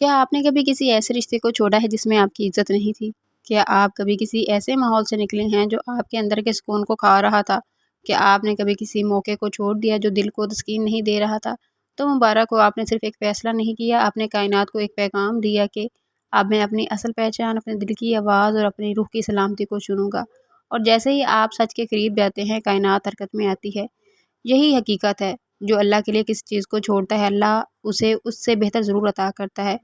کیا آپ نے کبھی کسی ایسے رشتے کو چھوڑا ہے جس میں آپ کی عزت نہیں تھی؟ کیا آپ کبھی کسی ایسے ماحول سے نکلے ہیں جو آپ کے اندر کے سکون کو کھا رہا تھا؟ کیا آپ نے کبھی کسی موقع کو چھوڑ دیا جو دل کو تسکین نہیں دے رہا تھا؟ تو مبارک ہو، آپ نے صرف ایک فیصلہ نہیں کیا، آپ نے کائنات کو ایک پیغام دیا کہ اب میں اپنی اصل پہچان، اپنے دل کی آواز اور اپنی روح کی سلامتی کو چنوں گا۔ اور جیسے ہی آپ سچ کے قریب جاتے ہیں، کائنات حرکت میں آتی ہے۔ یہی حقیقت ہے، جو اللہ کے لیے کسی چیز کو چھوڑتا ہے، اللہ اسے اس سے بہتر ضرور عطا کرتا ہے۔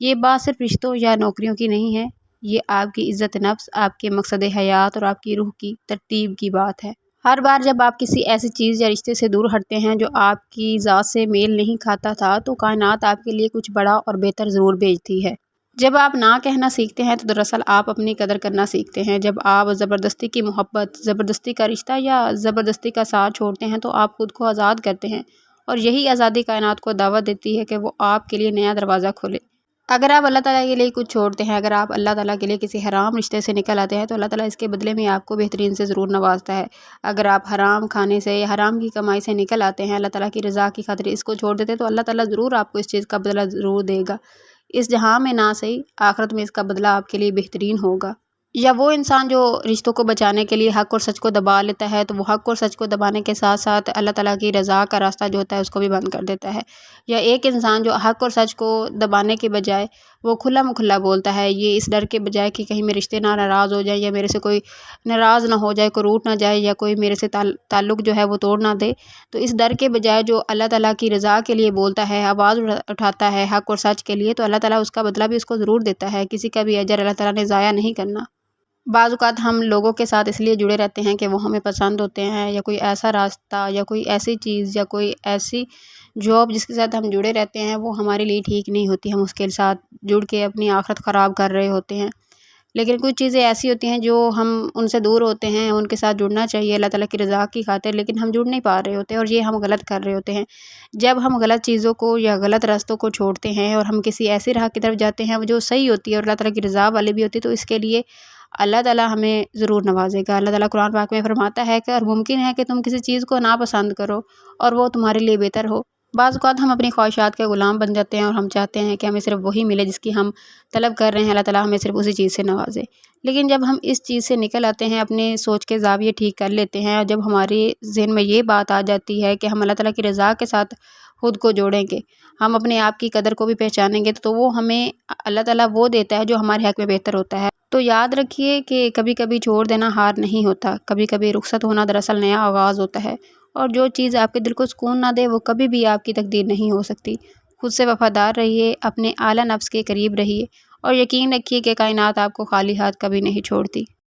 یہ بات صرف رشتوں یا نوکریوں کی نہیں ہے، یہ آپ کی عزت نفس، آپ کے مقصد حیات اور آپ کی روح کی ترتیب کی بات ہے۔ ہر بار جب آپ کسی ایسی چیز یا رشتے سے دور ہٹتے ہیں جو آپ کی ذات سے میل نہیں کھاتا تھا، تو کائنات آپ کے لیے کچھ بڑا اور بہتر ضرور بھیجتی ہے۔ جب آپ نہ کہنا سیکھتے ہیں تو دراصل آپ اپنی قدر کرنا سیکھتے ہیں۔ جب آپ زبردستی کی محبت، زبردستی کا رشتہ یا زبردستی کا ساتھ چھوڑتے ہیں تو آپ خود کو آزاد کرتے ہیں، اور یہی آزادی کائنات کو دعوت دیتی ہے کہ وہ آپ کے لیے نیا دروازہ کھولے۔ اگر آپ اللہ تعالیٰ کے لیے کچھ چھوڑتے ہیں، اگر آپ اللہ تعالیٰ کے لیے کسی حرام رشتے سے نکل آتے ہیں، تو اللہ تعالیٰ اس کے بدلے میں آپ کو بہترین سے ضرور نوازتا ہے۔ اگر آپ حرام کھانے سے یا حرام کی کمائی سے نکل آتے ہیں، اللہ تعالیٰ کی رضا کی خاطر اس کو چھوڑ دیتے ہیں، تو اللہ تعالیٰ ضرور آپ کو اس چیز کا بدلہ ضرور دے گا۔ اس جہاں میں نہ صحیح، آخرت میں اس کا بدلہ آپ کے لیے بہترین ہوگا۔ یا وہ انسان جو رشتوں کو بچانے کے لیے حق اور سچ کو دبا لیتا ہے، تو وہ حق اور سچ کو دبانے کے ساتھ ساتھ اللہ تعالیٰ کی رضا کا راستہ جو ہوتا ہے اس کو بھی بند کر دیتا ہے۔ یا ایک انسان جو حق اور سچ کو دبانے کے بجائے وہ کھلا مکھلا بولتا ہے، یہ اس ڈر کے بجائے کہ کہیں میرے رشتے نہ ناراض ہو جائیں، یا میرے سے کوئی ناراض نہ ہو جائے، کوئی روٹ نہ جائے، یا کوئی میرے سے تعلق جو ہے وہ توڑ نہ دے، تو اس ڈر کے بجائے جو اللہ تعالیٰ کی رضا کے لیے بولتا ہے، آواز اٹھاتا ہے حق اور سچ کے لیے، تو اللہ تعالیٰ اس کا بدلہ بھی اس کو ضرور دیتا ہے۔ کسی کا بھی اجر اللہ تعالیٰ نے ضائع نہیں کرنا۔ بعض اوقات ہم لوگوں کے ساتھ اس لیے جڑے رہتے ہیں کہ وہ ہمیں پسند ہوتے ہیں، یا کوئی ایسا راستہ یا کوئی ایسی چیز یا کوئی ایسی جاب جس کے ساتھ ہم جڑے رہتے ہیں وہ ہمارے لیے ٹھیک نہیں ہوتی، ہم اس کے ساتھ جڑ کے اپنی آخرت خراب کر رہے ہوتے ہیں۔ لیکن کچھ چیزیں ایسی ہوتی ہیں جو ہم ان سے دور ہوتے ہیں، ان کے ساتھ جڑنا چاہیے اللہ تعالیٰ کی رضا کی خاطر، لیکن ہم جڑ نہیں پا رہے ہوتے، اور یہ ہم غلط کر رہے ہوتے ہیں۔ جب ہم غلط چیزوں کو یا غلط راستوں کو چھوڑتے ہیں اور ہم کسی ایسی راہ کی طرف جاتے ہیں جو صحیح ہوتی ہے اور اللہ تعالیٰ کی رضا والی بھی ہوتی ہے، تو اس کے لیے اللہ تعالیٰ ہمیں ضرور نوازے گا۔ اللہ تعالیٰ قرآن پاک میں فرماتا ہے کہ اور ممکن ہے کہ تم کسی چیز کو ناپسند کرو اور وہ تمہارے لیے بہتر ہو۔ بعض اوقات ہم اپنی خواہشات کے غلام بن جاتے ہیں اور ہم چاہتے ہیں کہ ہمیں صرف وہی ملے جس کی ہم طلب کر رہے ہیں، اللہ تعالیٰ ہمیں صرف اسی چیز سے نوازے۔ لیکن جب ہم اس چیز سے نکل آتے ہیں، اپنے سوچ کے زاویے ٹھیک کر لیتے ہیں، اور جب ہمارے ذہن میں یہ بات آ جاتی ہے کہ ہم اللہ تعالیٰ کی رضا کے ساتھ خود کو جوڑیں گے، ہم اپنے آپ کی قدر کو بھی پہچانیں گے، تو وہ ہمیں اللہ تعالیٰ وہ دیتا ہے جو ہمارے حق میں بہتر ہوتا ہے۔ تو یاد رکھیے کہ کبھی کبھی چھوڑ دینا ہار نہیں ہوتا، کبھی کبھی رخصت ہونا دراصل نیا آغاز ہوتا ہے، اور جو چیز آپ کے دل کو سکون نہ دے وہ کبھی بھی آپ کی تقدیر نہیں ہو سکتی۔ خود سے وفادار رہیے، اپنے اعلیٰ نفس کے قریب رہیے، اور یقین رکھیے کہ کائنات آپ کو خالی ہاتھ کبھی نہیں چھوڑتی۔